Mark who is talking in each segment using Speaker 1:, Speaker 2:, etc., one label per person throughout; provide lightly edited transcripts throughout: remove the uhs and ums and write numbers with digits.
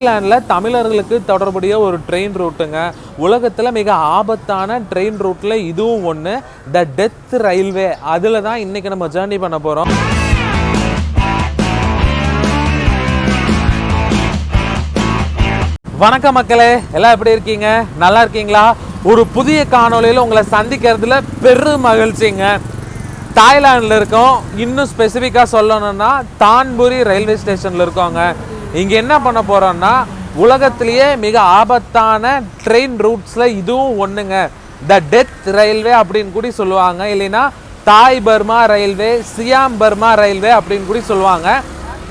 Speaker 1: தாய்லாண்டில் தமிழர்களுக்கு தொடர்புடைய ஒரு ட்ரெயின் ரூட்டுங்க. உலகத்தில் மிக ஆபத்தான ட்ரெயின் ரூட்டில் இதுவும் ஒன்று. The death railway. அதில் தான் இன்றைக்கி நம்ம ஜேர்னி பண்ண போகிறோம். வணக்கம் மக்களே, எல்லாம் எப்படி இருக்கீங்க? நல்லா இருக்கீங்களா? ஒரு புதிய காணொலியில் உங்களை சந்திக்கிறதுல பெரும் மகிழ்ச்சிங்க. தாய்லாண்டில் இருக்கோம். இன்னும் ஸ்பெசிஃபிக்காக சொல்லணும்னா தான்புரி ரயில்வே ஸ்டேஷனில் இருக்கோங்க. இங்கே என்ன பண்ண போகிறோம்னா உலகத்திலேயே மிக ஆபத்தான ட்ரெயின் ரூட்ஸில் இதுவும் ஒன்றுங்க. த டெத் ரயில்வே அப்படின்னு கூட சொல்லுவாங்க. இல்லைன்னா Thai Burma railway, Siam Burma railway அப்படின்னு கூட சொல்லுவாங்க.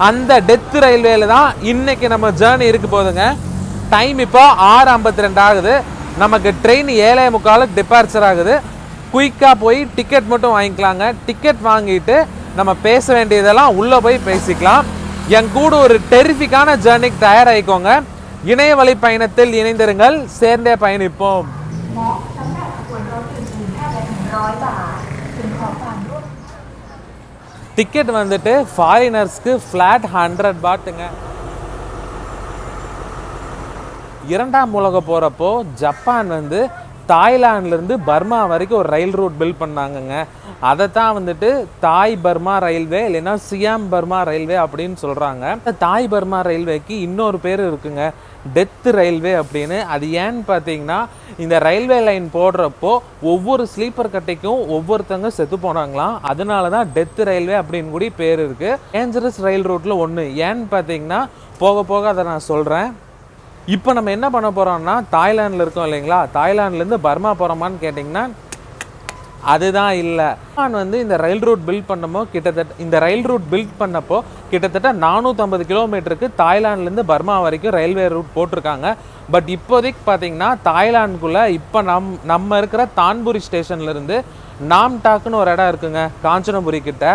Speaker 1: அந்த டெத் ரயில்வேல தான் இன்னைக்கு நம்ம ஜேர்னி இருக்க போகுதுங்க. டைம் இப்போ 6:52 ஆகுது. நமக்கு ட்ரெயின் 7:45 டிபார்ச்சர் ஆகுது. குயிக்காக போய் டிக்கெட் மட்டும் வாங்கிக்கலாங்க. டிக்கெட் வாங்கிட்டு நம்ம பேச வேண்டியதெல்லாம் உள்ளே போய் பேசிக்கலாம். என் கூட ஒரு டெரிஃபிக்கான ஜேர்னிக்கு தயாராகிக்கோங்க. இணையவழி பயணத்தில் இணைந்திருங்கள், சேர்ந்தே பயணிப்போம். டிக்கெட் வந்துட்டு ஃபாரினர்ஸ்க்கு ஃப்ளாட் 100 பாட்டுங்க. இரண்டாம் உலகம் போகிறப்போ ஜப்பான் வந்து தாய்லாண்ட்லேருந்து பர்மா வரைக்கும் ஒரு ரயில் ரூட் பில்ட் பண்ணாங்கங்க. அதை தான் வந்துட்டு தாய் பர்மா ரயில்வே இல்லைன்னா சியாம் பர்மா ரயில்வே அப்படின்னு சொல்கிறாங்க. தாய் பர்மா ரயில்வேக்கு இன்னொரு பேர் இருக்குங்க, டெத் ரயில்வே அப்படின்னு. அது ஏன்னு பார்த்தீங்கன்னா இந்த ரயில்வே லைன் போடுறப்போ ஒவ்வொரு ஸ்லீப்பர் கட்டைக்கும் ஒவ்வொருத்தங்க செத்து போனாங்களாம். அதனால தான் டெத் ரயில்வே அப்படின்னு கூட பேர் இருக்குது. டேஞ்சரஸ் ரயில் ரூட்டில் ஒன்று. ஏன்னு பார்த்தீங்கன்னா போக போக அதை நான் சொல்கிறேன். இப்போ நம்ம என்ன பண்ண போகிறோம்னா தாய்லாண்டில் இருக்கோம் இல்லைங்களா, தாய்லாண்ட்லேருந்து பர்மா போகிறோமான்னு கேட்டிங்கன்னா அதுதான் இல்லை. நான் வந்து இந்த ரயில் ரூட் பில்ட் பண்ணப்போ கிட்டத்தட்ட 450 கிலோமீட்டருக்கு தாய்லாண்ட்லேருந்து பர்மா வரைக்கும் ரயில்வே ரூட் போட்டிருக்காங்க. பட் இப்போதைக்கு பார்த்தீங்கன்னா தாய்லாண்டுக்குள்ளே இப்போ நம்ம இருக்கிற தான்புரி ஸ்டேஷன்லேருந்து நாம்டாக்னு ஒரு இடம் இருக்குங்க, காஞ்சனபுரி கிட்ட.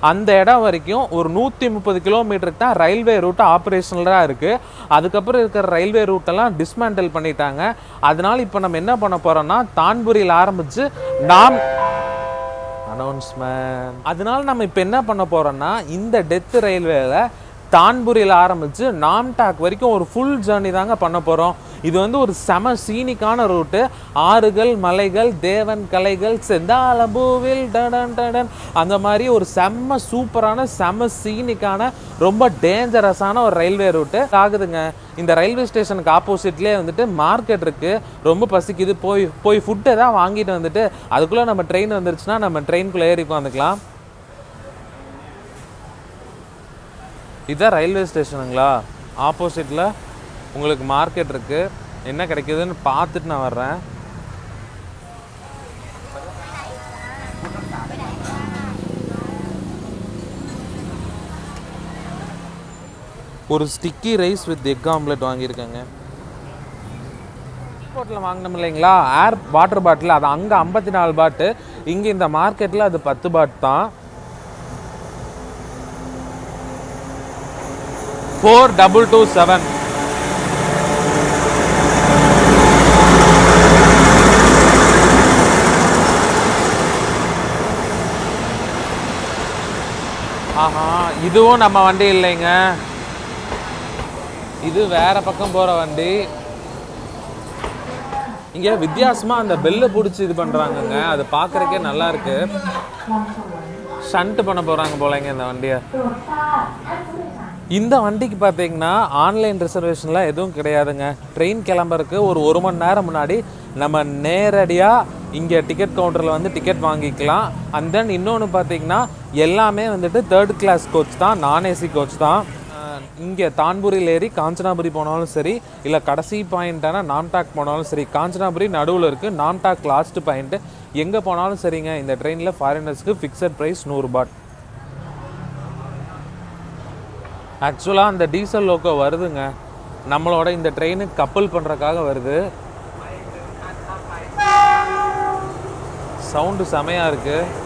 Speaker 1: அந்த இடம் வரைக்கும் ஒரு 130 கிலோமீட்டருக்கு தான் ரயில்வே ரூட் ஆப்ரேஷனலாக இருக்குது. அதுக்கப்புறம் இருக்கிற ரயில்வே ரூட்டெல்லாம் டிஸ்மேண்டில் பண்ணிட்டாங்க. அதனால இப்போ நம்ம என்ன பண்ண போகிறோம்னா தான்புரியில் ஆரம்பித்து அனௌன்ஸ்மெண்ட். அதனால நம்ம இப்போ என்ன பண்ண போகிறோம்னா இந்த டெத் ரயில்வேல தான்புரியில் ஆரம்பித்து நாம்டாக் வரைக்கும் ஒரு ஃபுல் ஜேர்னி தாங்க பண்ண போகிறோம். இது வந்து ஒரு செம சீனிக்கான ரூட்டு. ஆறுகள், மலைகள், தேவன் கலைகள், செந்தாளம்பூவில் டடன் டடன், அந்த மாதிரி ஒரு செம்ம சூப்பரான செம சீனிக்கான ரொம்ப டேஞ்சரஸான ஒரு ரயில்வே ரூட்டு ஆகுதுங்க. இந்த ரயில்வே ஸ்டேஷனுக்கு ஆப்போசிட்லேயே வந்துட்டு மார்க்கெட் இருக்குது. ரொம்ப பசிக்குது, போய் ஃபுட்டை தான் வாங்கிட்டு வந்துட்டு அதுக்குள்ளே நம்ம ட்ரெயின் வந்துருச்சுன்னா நம்ம ட்ரெயின்குள்ளே ஏறி உட்காந்துக்கலாம். இதுதான் ரயில்வே ஸ்டேஷனுங்களா. ஆப்போசிட்டில் உங்களுக்கு மார்க்கெட் இருக்குது. என்ன கிடைக்குதுன்னு பார்த்துட்டு நான் வர்றேன். ஒரு sticky rice with egg omelette வாங்கியிருக்கேங்க. ஏர்போர்ட்டில் வாங்கினோம் இல்லைங்களா வாட்டர் பாட்டில், அது அங்கே 54 பாட்டு, இங்கே இந்த மார்க்கெட்டில் அது 10 பாட் தான். 4227. ஆஹா, இதுவும் நம்ம வண்டி இல்லைங்க, இது வேற பக்கம் போகிற வண்டி. இங்கே வித்தியாசமாக அந்த பெல்லை பிடிச்சி இது பண்ணுறாங்கங்க. அது பார்க்குறக்கே நல்லா இருக்கு. ஷண்ட் பண்ண போகிறாங்க போலங்க இந்த வண்டியை. இந்த வண்டிக்கு பார்த்தீங்கன்னா ஆன்லைன் ரிசர்வேஷன்லாம் எதுவும் கிடையாதுங்க. ட்ரெயின் கிளம்புறதுக்கு ஒரு மணி நேரம் முன்னாடி நம்ம நேரடியாக இங்கே டிக்கெட் கவுண்டரில் வந்து டிக்கெட் வாங்கிக்கலாம். அண்ட் தென் இன்னொன்று பார்த்தீங்கன்னா எல்லாமே வந்துட்டு 3rd கிளாஸ் கோச் தான், நான் ஏசி கோச் தான். இங்கே தான்புரியில் ஏறி காஞ்சனாபுரி போனாலும் சரி, இல்லை கடைசி பாயிண்ட்டான நாம்டாக் போனாலும் சரி. காஞ்சனாபுரி நடுவில் இருக்குது, நாம்டாக் லாஸ்ட் பாயிண்ட்டு. எங்கே போனாலும் சரிங்க இந்த ட்ரெயினில் ஃபாரினர்ஸ்க்கு ஃபிக்ஸட் ப்ரைஸ் 100 பாட். ஆக்சுவலாக அந்த டீசல் லோக்கோ வருதுங்க, நம்மளோட இந்த ட்ரெயினுக்கு கப்பல் பண்ணுறக்காக வருது. சவுண்டு செமையாக இருக்குது.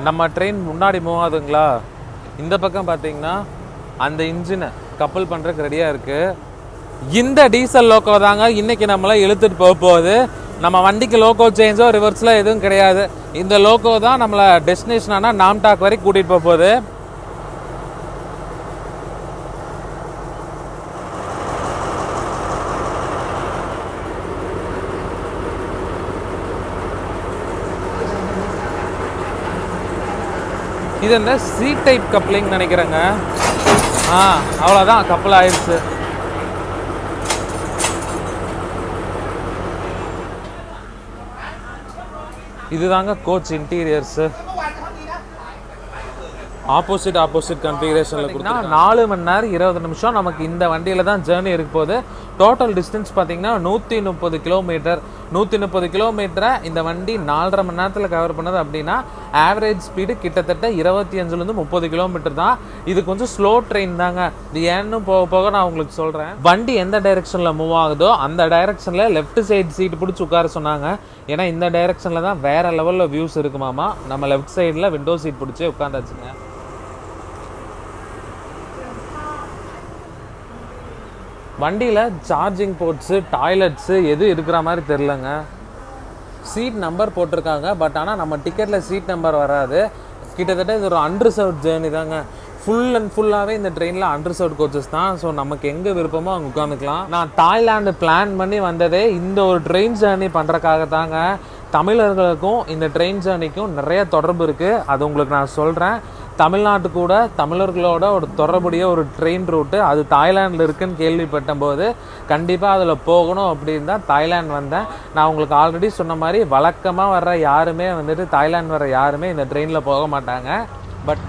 Speaker 1: நம்ம ட்ரெயின் முன்னாடி மூவ் ஆகுதுங்களா. இந்த பக்கம் பார்த்தீங்கன்னா அந்த இன்ஜினை கப்பல் பண்ணுறதுக்கு ரெடியாக இருக்குது. இந்த டீசல் லோக்கோ தாங்க இன்னைக்கு நம்மளை இழுத்துட்டு போக போகுது. நம்ம வண்டிக்கு லோக்கோ சேஞ்சோ ரிவர்ஸில் எதுவும் கிடையாது. இந்த லோக்கோ தான் நம்மளை டெஸ்டினேஷனான நாம்டாக் வரைக்கும் கூட்டிகிட்டு போக போகுது. இது இந்த சி டைப் கப்ளிங் நினைக்கிறேங்க. அவ்வளோதான், கப்பல் ஆயிடுச்சு. இதுதாங்க கோச் இன்டீரியர்ஸு. ஆப்போசிட் கன்ஃபிகரேஷனில் கொடுத்தா 4 மணி நேரம் 20 நிமிஷம் நமக்கு இந்த வண்டியில் தான் ஜேர்னி இருக்க போகுது. டோட்டல் டிஸ்டன்ஸ் பார்த்தீங்கன்னா 130 கிலோமீட்டர். 130 கிலோமீட்டரை இந்த வண்டி 4.5 மணி நேரத்தில் கவர் பண்ணுது அப்படின்னா ஆவரேஜ் ஸ்பீடு கிட்டத்தட்ட 25லேருந்து 30 கிலோமீட்டர் தான். இது கொஞ்சம் ஸ்லோ ட்ரெயின் தாங்க. இது ஏன்னு போக போக நான் உங்களுக்கு சொல்கிறேன். வண்டி எந்த டைரெக்ஷனில் மூவ் ஆகுதோ அந்த டைரெக்ஷனில் லெஃப்ட் சைடு சீட்டு பிடிச்சி உட்கார சொன்னாங்க. ஏன்னா இந்த டைரெக்ஷனில் தான் வேறு லெவலில் வியூஸ் இருக்குமாமா. நம்ம லெஃப்ட் சைடில் விண்டோ சீட் பிடிச்சி உட்காந்தாச்சுங்க. வண்டியில் சார்ஜிங் போர்ட்ஸு, டாய்லெட்ஸு எதுவும் இருக்கிற மாதிரி தெரிலங்க. சீட் நம்பர் போட்டிருக்காங்க, பட் ஆனால் நம்ம டிக்கெட்டில் சீட் நம்பர் வராது. கிட்டத்தட்ட இது ஒரு அன்ரிசர்வ்ட் ஜேர்னி தாங்க. ஃபுல் அண்ட் ஃபுல்லாகவே இந்த ட்ரெயினில் அன்ரிசர்வ்ட் கோச்சஸ் தான். ஸோ நமக்கு எங்கே விருப்பமோ அங்கே உட்காந்துக்கலாம். நான் தாய்லாந்து பிளான் பண்ணி வந்ததே இந்த ஒரு ட்ரெயின் ஜேர்னி பண்ணுறக்காக தாங்க. தமிழர்களுக்கும் இந்த ட்ரெயின் ஜேர்னிக்கும் நிறைய தொடர்பு இருக்குது. அது உங்களுக்கு நான் சொல்கிறேன். தமிழ்நாட்டு கூட தமிழர்களோட ஒரு தொடர்புடைய ஒரு ட்ரெயின் ரூட்டு அது தாய்லாண்டில் இருக்குதுன்னு கேள்விப்பட்ட போது கண்டிப்பாக அதில் போகணும் அப்படின்னு தான் தாய்லாந்து வந்தேன். நான் உங்களுக்கு ஆல்ரெடி சொன்ன மாதிரி வழக்கமாக வர்ற யாருமே வந்துட்டு தாய்லாந்து வர யாருமே இந்த ட்ரெயினில் போக மாட்டாங்க. பட்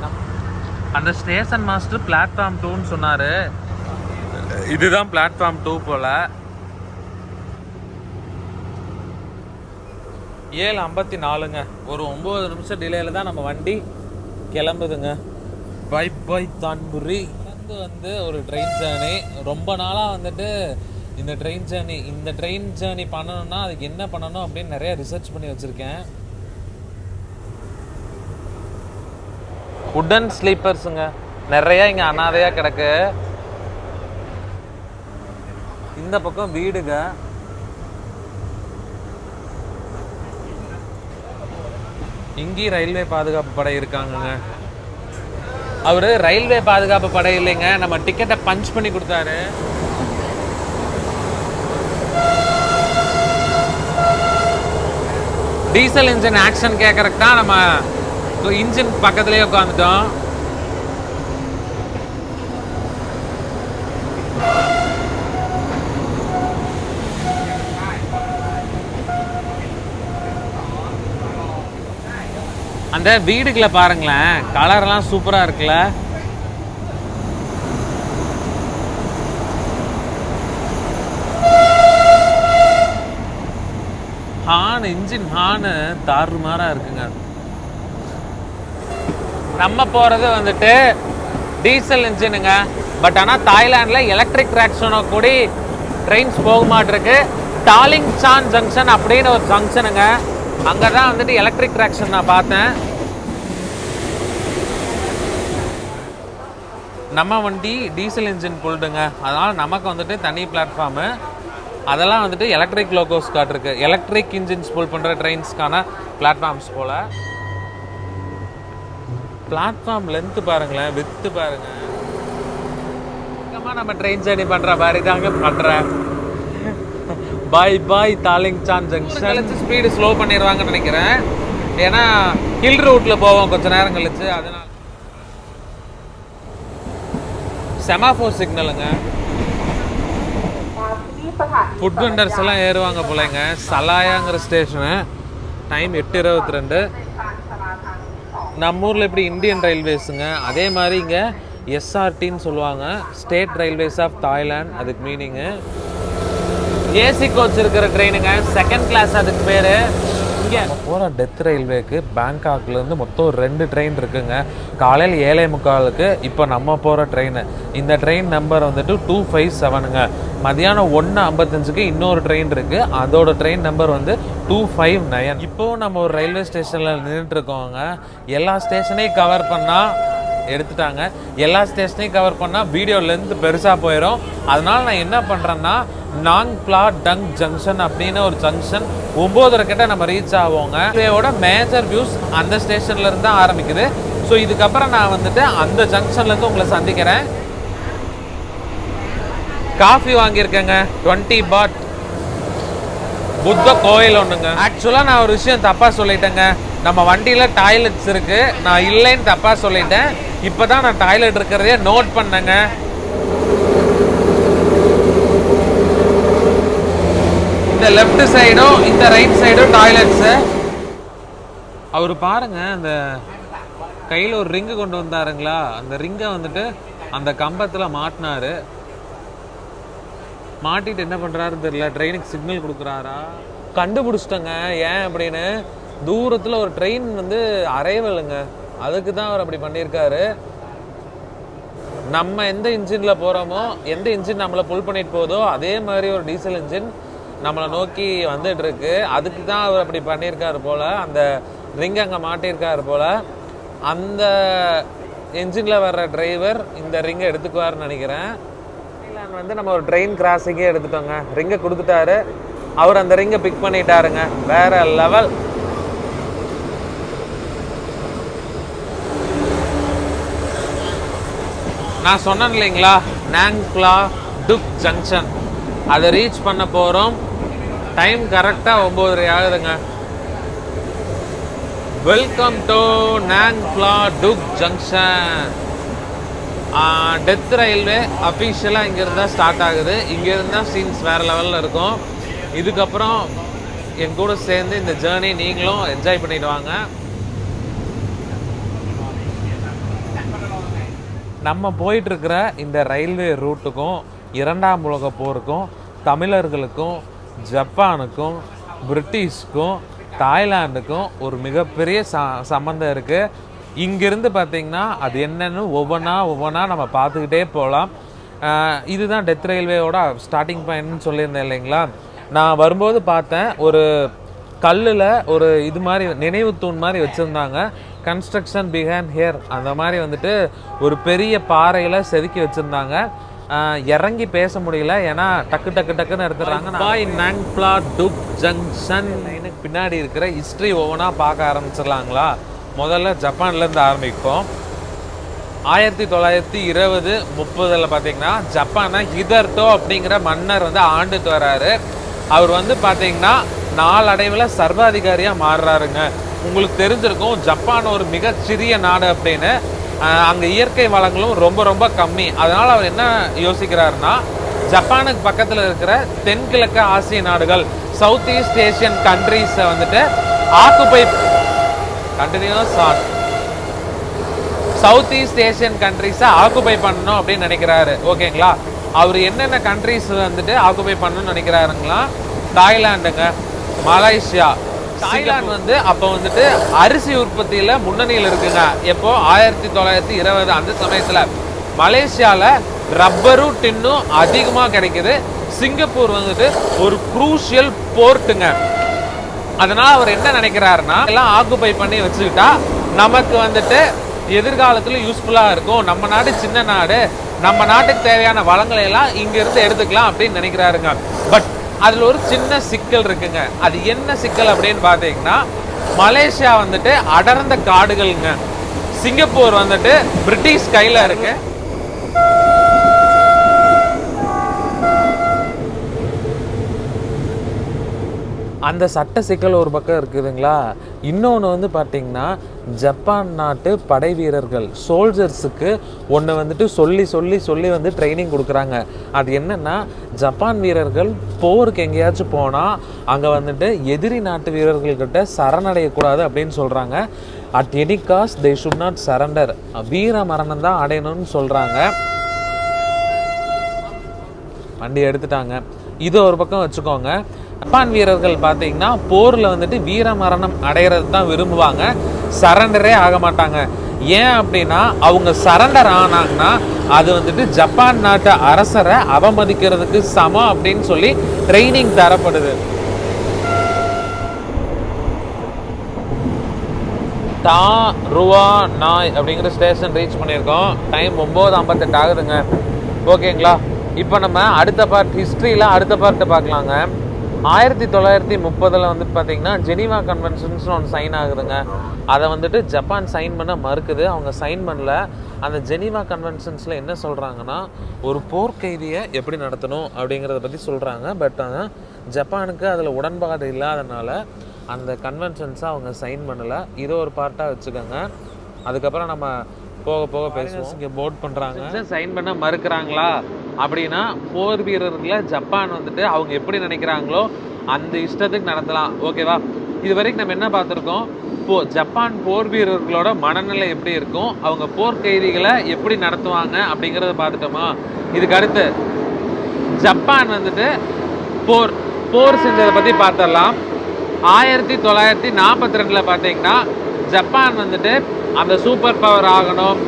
Speaker 1: அந்த ஸ்டேஷன் மாஸ்டர் பிளாட்ஃபார்ம் 2ன்னு சொன்னார். இதுதான் பிளாட்ஃபார்ம் 2 போல். 7:54ங்க. ஒரு 9 நிமிஷம் டிலேயில் தான் நம்ம வண்டி கிளம்புதுங்க. பை தான்புரி வந்து ஒரு ட்ரெயின் ஜேர்னி. ரொம்ப நாளாக வந்துட்டு இந்த ட்ரெயின் ஜேர்னி பண்ணணும்னா அதுக்கு என்ன பண்ணணும் அப்படின்னு நிறைய ரிசர்ச் பண்ணி வச்சுருக்கேன். உடன் ஸ்லீப்பர்ஸுங்க நிறைய இங்கே அனாதையாக கிடக்கு. இந்த பக்கம் வீடுங்க. இங்கேயும் ரயில்வே பாதுகாப்பு படை இருக்காங்கங்க. அவர் ரயில்வே பாதுகாப்பு படை இல்லைங்க, நம்ம டிக்கெட்டை பஞ்ச் பண்ணி கொடுத்தாரு. டீசல் இன்ஜின் ஆக்ஷன் கேட்கறதுக்கு தான் நம்ம இன்ஜின் பக்கத்துலேயே உட்காந்துட்டோம். அந்த வீடுகளை பாருங்களேன், கலர்லாம் சூப்பராக இருக்குல்ல. இன்ஜின் ஹார்னு தாறுமாறாக இருக்குங்க. நம்ம போகிறது வந்துட்டு டீசல் இன்ஜினுங்க. பட் ஆனால் தாய்லாண்டில் எலக்ட்ரிக் ட்ராக்ஷனோ கூடி ட்ரெயின்ஸ் போக மாட்டிருக்கு. டாலிங் சான் ஜங்ஷன் அப்படின்னு ஒரு ஜங்ஷனுங்க. அங்கே தான் வந்துட்டு எலக்ட்ரிக் ட்ராக்ஷன் நான் பார்த்தேன். நம்ம வண்டி டீசல் இன்ஜின் புல்டுங்க. அதனால் நமக்கு வந்துட்டு தனி பிளாட்ஃபார்மு. அதெல்லாம் வந்துட்டு எலக்ட்ரிக் லோகோஸ் காட்டிருக்கு. எலக்ட்ரிக் இன்ஜின்ஸ் புல் பண்ணுற ட்ரெயின்ஸ்க்கான பிளாட்ஃபார்ம்ஸ் போல். பிளாட்ஃபார்ம் லென்த்து பாருங்களேன், வித்து பாருங்கள். நம்ம ட்ரெயின் ஜேர்னி பண்ணுற மாதிரி தாங்க பண்ணுறேன். பாய் தாலிங் சான் ஜங்ஷன். ஸ்பீடு ஸ்லோ பண்ணிடுவாங்கன்னு நினைக்கிறேன். ஏன்னா ஹில் ரூட்டில் போவோம் கொஞ்சம் நேரம் கழிச்சு. அதனால் செமாஃபோர் சிக்னலுங்க. ஃபுட் வெண்டர்ஸ் எல்லாம் ஏறுவாங்க போலங்க. சலாயாங்கிற ஸ்டேஷனு. டைம் 8:22. நம்ம ஊரில் எப்படி இந்தியன் ரயில்வேஸுங்க, அதே மாதிரி இங்கே எஸ்ஆர்டின்னு சொல்லுவாங்க, ஸ்டேட் ரயில்வேஸ் ஆஃப் தாய்லாந்து. அதுக்கு மீனிங்கு ஏசி கோச் இருக்கிற ட்ரெயினுங்க. செகண்ட் கிளாஸ் அதுக்கு பேர். இங்கே போகிற டெத் ரயில்வேக்கு பேங்காக்லேருந்து மொத்தம் 2 ட்ரெயின் இருக்குங்க. காலையில் 7:45க்கு இப்போ நம்ம போகிற ட்ரெயின். இந்த ட்ரெயின் நம்பர் வந்துட்டு 257ங்க. மதியானம் 1:55க்கு இன்னொரு ட்ரெயின் இருக்குது. அதோட ட்ரெயின் நம்பர் வந்து 259. இப்போது நம்ம ஒரு ரயில்வே ஸ்டேஷனில் நின்றுட்டுருக்கோங்க. எல்லா ஸ்டேஷனையும் கவர் பண்ணால் எடுத்துட்டாங்க. எல்லா ஸ்டேஷனையும் கவர் பண்ணால் வீடியோ லென்த் பெருசாக போயிடும். அதனால் நான் என்ன பண்ணுறேன்னா நாங் பிளா டங் ஜங்ஷன் அப்படின்னு ஒரு ஜங்ஷன் 9:30 கிட்ட நம்ம ரீச் ஆவோங்க. இதோட மேஜர் வியூஸ் அந்த ஸ்டேஷன்லேருந்து தான் ஆரம்பிக்குது. ஸோ இதுக்கப்புறம் நான் வந்துட்டு அந்த ஜங்ஷன்லேருந்து உங்களை சந்திக்கிறேன். காஃபி வாங்கியிருக்கேங்க 20 பாட். புத்த கோயில் ஒன்றுங்க. ஆக்சுவலாக நான் ஒரு விஷயம் தப்பாக சொல்லிட்டேங்க. நம்ம வண்டியில் டாய்லெட்ஸ் இருக்கு, நான் இல்லைன்னு தப்பாக சொல்லிட்டேன். இப்போ தான் நான் டாய்லெட் இருக்கிறதே நோட் பண்ணேங்க. இந்த லெஃப்ட் சைடும் இந்த ரைட் சைடும் டாய்லெட்ஸு. அவர் பாருங்க, அந்த கையில் ஒரு ரிங்கு கொண்டு வந்தாருங்களா, அந்த ரிங்கை வந்துட்டு அந்த கம்பத்தில் மாட்டினாரு. மாட்டிட்டு என்ன பண்ணுறாருன்னு தெரியல. ட்ரெயினுக்கு சிக்னல் கொடுக்குறாரா? கண்டுபிடிச்சிட்டங்க ஏன் அப்படின்னு. தூரத்தில் ஒரு ட்ரெயின் வந்து அரைவலுங்க, அதுக்கு தான் அவர் அப்படி பண்ணியிருக்காரு. நம்ம எந்த இன்ஜினில் போகிறோமோ, எந்த இன்ஜின் நம்மளை புல் பண்ணிட்டு போதோ அதே மாதிரி ஒரு டீசல் இன்ஜின் நம்மளை நோக்கி வந்துட்டு இருக்கு. அதுக்கு தான் அவர் அப்படி பண்ணியிருக்காரு போல். அந்த ரிங் அங்கே மாட்டியிருக்காரு போல். அந்த என்ஜினில் வர்ற டிரைவர் இந்த ரிங்கை எடுத்துக்குவார்னு நினைக்கிறேன். வந்து நம்ம ஒரு ட்ரெயின் கிராசிங்கே எடுத்துட்டோங்க. ரிங்கை கொடுத்துட்டாரு, அவர் அந்த ரிங்கை பிக் பண்ணிட்டாருங்க. வேற லெவல். நான் சொன்னேன் இல்லைங்களா, நாங் பிளா டுக் ஜங்ஷன், அதை ரீச் பண்ண போகிறோம். டைம் கரெக்டாக 9:30 ஆகுதுங்க. வெல்கம் டு நாங் பிளா டுக் ஜங்ஷன். டெத் ரயில்வே அஃபீஷியலாக இங்கேருந்து தான் ஸ்டார்ட் ஆகுது. இங்கேருந்து தான் சீன்ஸ் வேறு லெவலில் இருக்கும். இதுக்கப்புறம் என் கூட சேர்ந்து இந்த ஜேர்னி நீங்களும் என்ஜாய் பண்ணிட்டு வாங்க. நம்ம போயிட்டுருக்கிற இந்த ரயில்வே ரூட்டுக்கும் 2ஆம் உலக போருக்கும் தமிழர்களுக்கும் ஜப்பானுக்கும் பிரிட்டிஷ்க்கும் தாய்லாந்துக்கும் ஒரு மிகப்பெரிய சம்மந்தம் இருக்குது. இங்கிருந்து பார்த்திங்கன்னா அது என்னன்னு ஒவ்வொன்றா நம்ம பார்த்துக்கிட்டே போகலாம். இதுதான் டெத் ரயில்வேயோட ஸ்டார்டிங் பாயிண்ட்னு சொல்லியிருந்தேன் இல்லைங்களா. நான் வரும்போது பார்த்தேன், ஒரு கல்லில் ஒரு இது மாதிரி நினைவு தூண் மாதிரி வச்சுருந்தாங்க. கன்ஸ்ட்ரக்ஷன் பிஹேண்ட் ஹியர் அந்த மாதிரி வந்துட்டு ஒரு பெரிய பாறையில் செதுக்கி வச்சுருந்தாங்க. இறங்கி பேச முடியல, ஏன்னா டக்குன்னு எடுத்துடுறாங்க. பாய் நாங் பிளா டுக் ஜங்ஷன் எனக்கு பின்னாடி இருக்கிற ஹிஸ்ட்ரி ஒவ்வொன்றா பார்க்க ஆரம்பிச்சிடலாங்களா. முதல்ல ஜப்பான்லேருந்து ஆரம்பிப்போம். 1920-30 பார்த்தீங்கன்னா ஜப்பானை ஹிதர்டோ அப்படிங்கிற மன்னர் வந்து ஆண்டுட்டு வர்றாரு. அவர் வந்து பார்த்தீங்கன்னா நாளடைவில் சர்வாதிகாரியாக மாறுறாருங்க. உங்களுக்கு தெரிஞ்சிருக்கும், ஜப்பான் ஒரு மிகச்சிறிய நாடு அப்படின்னு. அங்கே இயற்கை வளங்களும் ரொம்ப ரொம்ப கம்மி. அதனால் அவர் என்ன யோசிக்கிறாருன்னா, ஜப்பானுக்கு பக்கத்தில் இருக்கிற தென்கிழக்கு ஆசிய நாடுகள், சவுத் ஈஸ்ட் ஏஷியன் கண்ட்ரீஸை வந்துட்டு ஆக்குபை சவுத் ஈஸ்ட் ஏஷியன் கண்ட்ரீஸை ஆக்குபை பண்ணணும் அப்படின்னு நினைக்கிறாரு. ஓகேங்களா. அவர் என்னென்ன கண்ட்ரீஸ் வந்துட்டு ஆக்குபை பண்ணணும்னு நினைக்கிறாருங்களா, தாய்லாந்துங்க, மலேசியா. தாய்லாந்து வந்து அப்போ வந்துட்டு அரிசி உற்பத்தியில் முன்னணியில் இருக்குங்க. எப்போ 1920 அந்த சமயத்தில். மலேசியாவில் ரப்பரும் டின்னும் அதிகமாக கிடைக்குது. சிங்கப்பூர் வந்துட்டு ஒரு குரூஷியல் போர்ட்டுங்க. அதனால் அவர் என்ன நினைக்கிறாருன்னா, எல்லாம் ஆக்குபை பண்ணி வச்சுக்கிட்டா நமக்கு வந்துட்டு எதிர்காலத்தில் யூஸ்ஃபுல்லாக இருக்கும். நம்ம நாடு சின்ன நாடு, நம்ம நாட்டுக்கு தேவையான வளங்களை எல்லாம் இங்கிருந்து எடுத்துக்கலாம் அப்படின்னு நினைக்கிறாருங்க. பட் அதில் ஒரு சின்ன சிக்கல் இருக்குங்க. அது என்ன சிக்கல் அப்படின்னு பார்த்தீங்கன்னா, மலேசியா வந்துட்டு அடர்ந்த காடுகள்ங்க. சிங்கப்பூர் வந்துட்டு பிரிட்டிஷ் கையில் இருக்கு. அந்த சட்ட சிக்கல் ஒரு பக்கம் இருக்குதுங்களா. இன்னொன்று வந்து பார்த்திங்கன்னா, ஜப்பான் நாட்டு படை வீரர்கள் சோல்ஜர்ஸுக்கு ஒன்று வந்துட்டு சொல்லி வந்து ட்ரைனிங் கொடுக்குறாங்க. அது என்னென்னா, ஜப்பான் வீரர்கள் போருக்கு எங்கேயாச்சும் போனால் அங்கே வந்துட்டு எதிரி நாட்டு வீரர்கள்கிட்ட சரணடையக்கூடாது அப்படின்னு சொல்கிறாங்க. At any cost they should not surrender, வீர மரணம் தான் அடையணும்னு சொல்கிறாங்க. வண்டி எடுத்துட்டாங்க. இது ஒரு பக்கம் வச்சுக்கோங்க. ஜப்பான் வீரர்கள் பார்த்தீங்கன்னா போரில் வந்துட்டு வீர மரணம் அடைகிறது தான் விரும்புவாங்க, சரண்டரே ஆக மாட்டாங்க. ஏன் அப்படின்னா, அவங்க சரண்டர் ஆனாங்கன்னா அது வந்துட்டு ஜப்பான் நாட்டு அரசரை அவமதிக்கிறதுக்கு சமம் அப்படின்னு சொல்லி ட்ரைனிங் தரப்படுது. தா ருவா நாய் அப்படிங்கிற ஸ்டேஷன் ரீச் பண்ணியிருக்கோம். டைம் 9:58 ஆகுதுங்க. ஓகேங்களா, இப்போ நம்ம அடுத்த பார்ட் ஹிஸ்ட்ரியில் அடுத்த பார்ட்டு பார்க்கலாங்க. 1930 வந்துட்டு பார்த்தீங்கன்னா ஜெனீவா கன்வென்ஷன்ஸ்னு ஒன்று சைன் ஆகுதுங்க. அதை வந்துட்டு ஜப்பான் சைன் பண்ண மறுக்குது. அவங்க சைன் பண்ணல. அந்த ஜெனீவா கன்வென்ஷன்ஸில் என்ன சொல்கிறாங்கன்னா, ஒரு போர்க்கைதியை எப்படி நடத்தணும் அப்படிங்கிறத பற்றி சொல்கிறாங்க. பட் ஆனால் ஜப்பானுக்கு அதில் உடன்பாடு இல்லாதனால அந்த கன்வென்ஷன்ஸை அவங்க சைன் பண்ணலை. இதை ஒரு பார்ட்டாக வச்சுக்கோங்க. அதுக்கப்புறம் நம்ம போக போக பேசுவோம். இங்கே போட் பண்ணுறாங்க, சைன் பண்ண மறுக்கிறாங்களா அப்படின்னா போர் வீரர்களை ஜப்பான் வந்துட்டு அவங்க எப்படி நினைக்கிறாங்களோ அந்த இஷ்டத்துக்கு நடத்தலாம். ஓகேவா, இது வரைக்கும் நம்ம என்ன பார்த்துருக்கோம், ஜப்பான் போர் வீரர்களோட மனநிலை எப்படி இருக்கும், அவங்க போர் கைதிகளை எப்படி நடத்துவாங்க அப்படிங்கிறத பார்த்துட்டோமா. இதுக்கு அடுத்து ஜப்பான் வந்துட்டு போர் செஞ்சதை பற்றி பார்த்துடலாம். 1942 பார்த்தீங்கன்னா ஜப்பான் வந்துட்டு அந்த சூப்பர் பவர் ஆகணும்,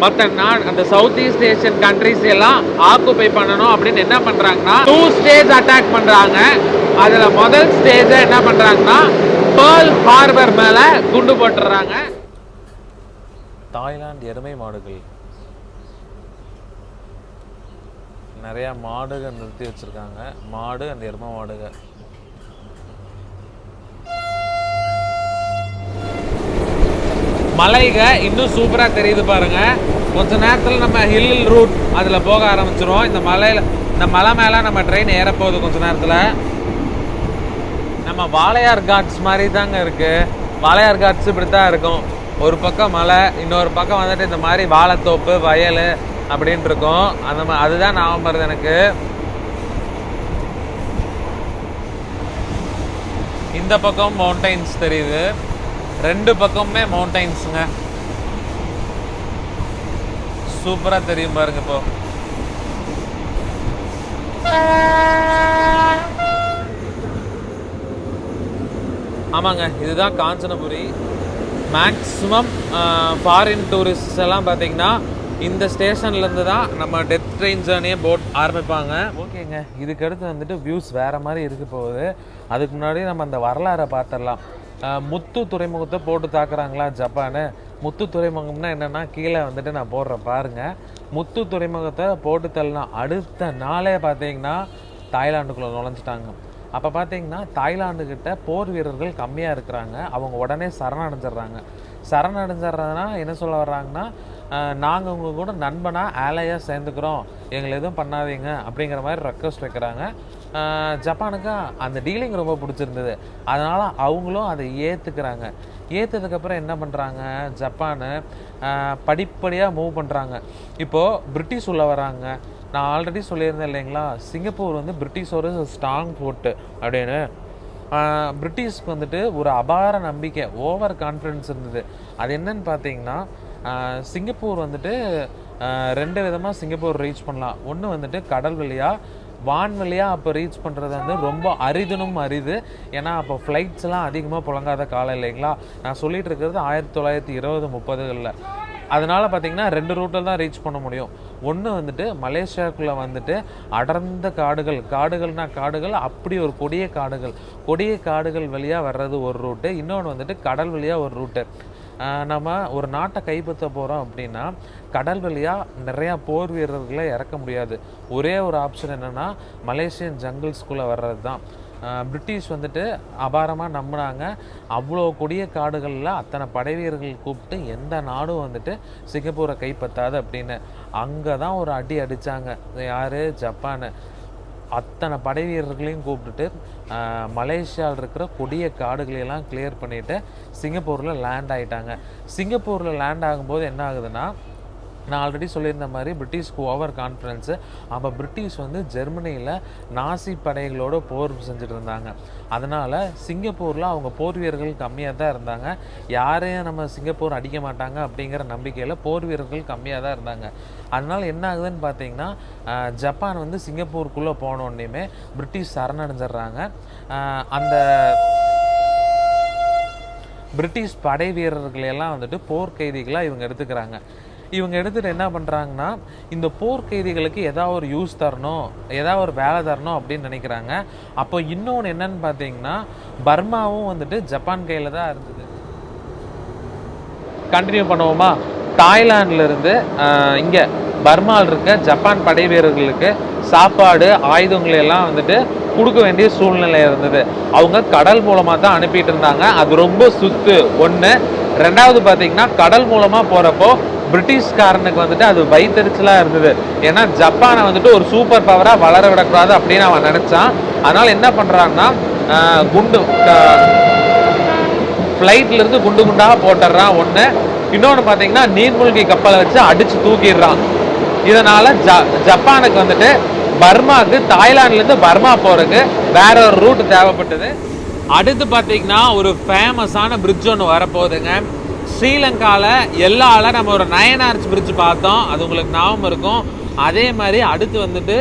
Speaker 1: மற்ற அந்த சவுத் ஈஸ்ட் ஏஷியன் கண்ட்ரிஸ் எல்லாம் ஆக்குபை பண்ணணும் அப்படின்னு என்ன பண்றாங்கன்னா 2 ஸ்டேஜ் அட்டாக் பண்றாங்க. அதுல முதல் ஸ்டேஜ் என்ன பண்றாங்கன்னா பேர்ல் ஹார்பர் மேல குண்டு போட்டுறாங்க. தாய்லாந்து எருமை மாடுகள், நிறைய மாடுகள் நிறுத்தி வச்சிருக்காங்க. மாடு அந்த எருமை மாடுகள். மலைக இன்னும் சூப்பராக தெரியுது பாருங்க. கொஞ்ச நேரத்தில் நம்ம ஹில் ரூட் அதில் போக ஆரம்பிச்சிரும். இந்த மலை மேலே நம்ம ட்ரெயின் ஏறப்போகுது. கொஞ்ச நேரத்தில் நம்ம வாளையார் காட்ஸ் மாதிரி தாங்க இருக்குது. வாளையார் காட்ஸ் இப்படி தான் இருக்கும். ஒரு பக்கம் மலை, இன்னொரு பக்கம் வந்துட்டு இந்த மாதிரி வாழைத்தோப்பு வயல் அப்படின்ட்டு இருக்கும். அதுதான் ஞாபகம் வருது எனக்கு. இந்த பக்கம் மவுண்டைன்ஸ் தெரியுது. 2 பக்கமுமே மவுண்டைன்ஸுங்க. சூப்பரா தெரியும் பாருங்க. இப்போ ஆமாங்க, இதுதான் காஞ்சனபுரி. மேக்ஸிமம் ஃபாரின் டூரிஸ்ட் எல்லாம் பார்த்தீங்கன்னா இந்த ஸ்டேஷன்லேருந்து தான் நம்ம டெத் ட்ரெயின் ஜேர்னியை போட் ஆரம்பிப்பாங்க. ஓகேங்க, இதுக்கு அடுத்து வந்துட்டு வியூஸ் வேறு மாதிரி இருக்க போகுது. அதுக்கு முன்னாடி நம்ம அந்த வரலாறை பார்த்துடலாம். முத்து துறைமுகத்தை போட்டு தாக்குறாங்களா ஜப்பானு. முத்து துறைமுகம்னா என்னென்னா கீழே வந்துட்டு நான் போடுறேன் பாருங்கள். முத்து துறைமுகத்தை போட்டு தள்ளினா அடுத்த நாளே பார்த்தீங்கன்னா தாய்லாண்டுக்குள்ளே நுழைஞ்சிட்டாங்க. அப்போ பார்த்தீங்கன்னா தாய்லாண்டுக்கிட்ட போர் வீரர்கள் கம்மியாக இருக்கிறாங்க. அவங்க உடனே சரணடைஞ்சிட்றாங்க. சரணடைஞ்சிட்றதுனா என்ன சொல்ல வர்றாங்கன்னா, நாங்கள் உங்கள் கூட நண்பனாக ஆலையாக சேர்ந்துக்கிறோம், எங்களை எதுவும் பண்ணாதீங்க அப்படிங்கிற மாதிரி ரெக்வஸ்ட் வைக்கிறாங்க. ஜப்பானுக்கு அந்த டீலிங் ரொம்ப பிடிச்சிருந்தது. அதனால் அவங்களும் அதை ஏற்றுக்கிறாங்க. ஏற்றதுக்கப்புறம் என்ன பண்ணுறாங்க, ஜப்பானு படிப்படியாக மூவ் பண்ணுறாங்க. இப்போது பிரிட்டிஷ் உள்ள வராங்க. நான் ஆல்ரெடி சொல்லியிருந்தேன் இல்லைங்களா, சிங்கப்பூர் வந்து பிரிட்டிஷோட ஸ்ட்ராங் ஃபோர்ட்டு அப்படின்னு. பிரிட்டிஷ்க்கு வந்துட்டு ஒரு அபார நம்பிக்கை, ஓவர் கான்ஃபிடென்ஸ் இருந்தது. அது என்னன்னு பார்த்தீங்கன்னா, சிங்கப்பூர் வந்துட்டு 2 விதமாக சிங்கப்பூர் ரீச் பண்ணலாம். ஒன்று வந்துட்டு கடல் வழியாக, வான்வழியாக. அப்போ ரீச் பண்ணுறது வந்து ரொம்ப அரிது. ஏன்னா அப்போ ஃப்ளைட்ஸ்லாம் அதிகமாக புழங்காத காலம் இல்லைங்களா. நான் சொல்லிகிட்டு இருக்கிறது 1920-30களில். அதனால் பார்த்திங்கன்னா 2 ரூட்டில் தான் ரீச் பண்ண முடியும். ஒன்று வந்துட்டு மலேசியாவுக்குள்ளே வந்துட்டு அடர்ந்த காடுகள்னால் காடுகள், அப்படி ஒரு கொடிய காடுகள் வழியாக வர்றது ஒரு ரூட்டு. இன்னொன்று வந்துட்டு கடல் வழியாக ஒரு ரூட்டு. நம்ம ஒரு நாட்டை கைப்பற்ற போகிறோம் அப்படின்னா கடல் வழியாக நிறையா போர் வீரர்களை இறக்க முடியாது. ஒரே ஒரு ஆப்ஷன் என்னென்னா மலேசியன் ஜங்கிள்ஸ்குள்ளே வர்றது தான். பிரிட்டிஷ் வந்துட்டு அபாரமாக நம்பினாங்க. அவ்வளோ கொடிய காடுகளில் அத்தனை படை வீரர்கள் கூப்பிட்டு எந்த நாடும் வந்துட்டு சிங்கப்பூரை கைப்பற்றாது அப்படின்னு. அங்கே தான் ஒரு அடி அடித்தாங்க. யார், ஜப்பானு. அத்தனை படை வீரர்களையும் கூப்பிட்டுட்டு மலேசியாவில் இருக்கிற கொடிய காடுகளையெல்லாம் கிளியர் பண்ணிவிட்டு சிங்கப்பூரில் லேண்ட் ஆகிட்டாங்க. சிங்கப்பூரில் லேண்ட் ஆகும்போது என்ன ஆகுதுன்னா, நான் ஆல்ரெடி சொல்லியிருந்த மாதிரி பிரிட்டிஷ்க்கு ஓவர் கான்ஃபிடென்ஸு. அப்போ பிரிட்டிஷ் வந்து ஜெர்மனியில் நாசி படைகளோடு போர் செஞ்சுட்டு இருந்தாங்க. அதனால் சிங்கப்பூரில் அவங்க போர் வீரர்கள் கம்மியாக தான் இருந்தாங்க. யாரையும் நம்ம சிங்கப்பூர் அடிக்க மாட்டாங்க அப்படிங்கிற நம்பிக்கையில் போர் வீரர்கள் கம்மியாக தான் இருந்தாங்க. அதனால் என்ன ஆகுதுன்னு பார்த்தீங்கன்னா, ஜப்பான் வந்து சிங்கப்பூருக்குள்ளே போனோடனேயுமே பிரிட்டிஷ் சரணடைஞ்சிட்றாங்க. அந்த பிரிட்டிஷ் படை வீரர்களையெல்லாம் வந்துட்டு போர் கைதிகளாக இவங்க எடுத்துக்கிறாங்க. இவங்க எடுத்துகிட்டு என்ன பண்ணுறாங்கன்னா, இந்த போர் கைதிகளுக்கு ஏதாவது ஒரு யூஸ் தரணும், ஏதாவது ஒரு வேலை தரணும் அப்படின்னு நினைக்கிறாங்க. அப்போ இன்னொன்று என்னன்னு பார்த்தீங்கன்னா, பர்மாவும் வந்துட்டு ஜப்பான் கையில் தான் இருந்தது. கண்டினியூ பண்ணுவோமா? தாய்லாந்துலேருந்து இங்கே பர்மாவில் இருக்க ஜப்பான் படை வீரர்களுக்கு சாப்பாடு ஆயுதங்கள் எல்லாம் வந்துட்டு கொடுக்க வேண்டிய சூழ்நிலை இருந்தது. அவங்க கடல் மூலமாக தான் அனுப்பிட்டு இருந்தாங்க. அது ரொம்ப சுத்து ஒன்று. ரெண்டாவது பார்த்தீங்கன்னா கடல் மூலமாக போகிறப்போ பிரிட்டிஷ்காரனுக்கு வந்துட்டு அது வைத்தறிச்சலாக இருந்தது. ஏன்னா ஜப்பானை வந்துட்டு ஒரு சூப்பர் பவராக வளர விடக்கூடாது அப்படின்னு அவன் நினச்சான். அதனால் என்ன பண்ணுறான்னா குண்டு ஃப்ளைட்லேருந்து குண்டு குண்டாக போட்டுடுறான் ஒன்று. இன்னொன்று பார்த்தீங்கன்னா நீர்மூழ்கி கப்பலை வச்சு அடித்து தூக்கிடுறான். இதனால் ஜப்பானுக்கு வந்துட்டு பர்மாவுக்கு தாய்லாந்துலேருந்து பர்மா போகிறதுக்கு வேற ஒரு ரூட் தேவைப்பட்டது. அடுத்து பார்த்தீங்கன்னா ஒரு ஃபேமஸான பிரிட்ஜ் ஒன்று வரப்போகுதுங்க. ஸ்ரீலங்காவில் எல்லால நம்ம ஒரு 9 ஆர்ச் பிரிட்ஜ் பார்த்தோம், அது உங்களுக்கு ஞாபகம் இருக்கும். அதே மாதிரி அடுத்து வந்துட்டு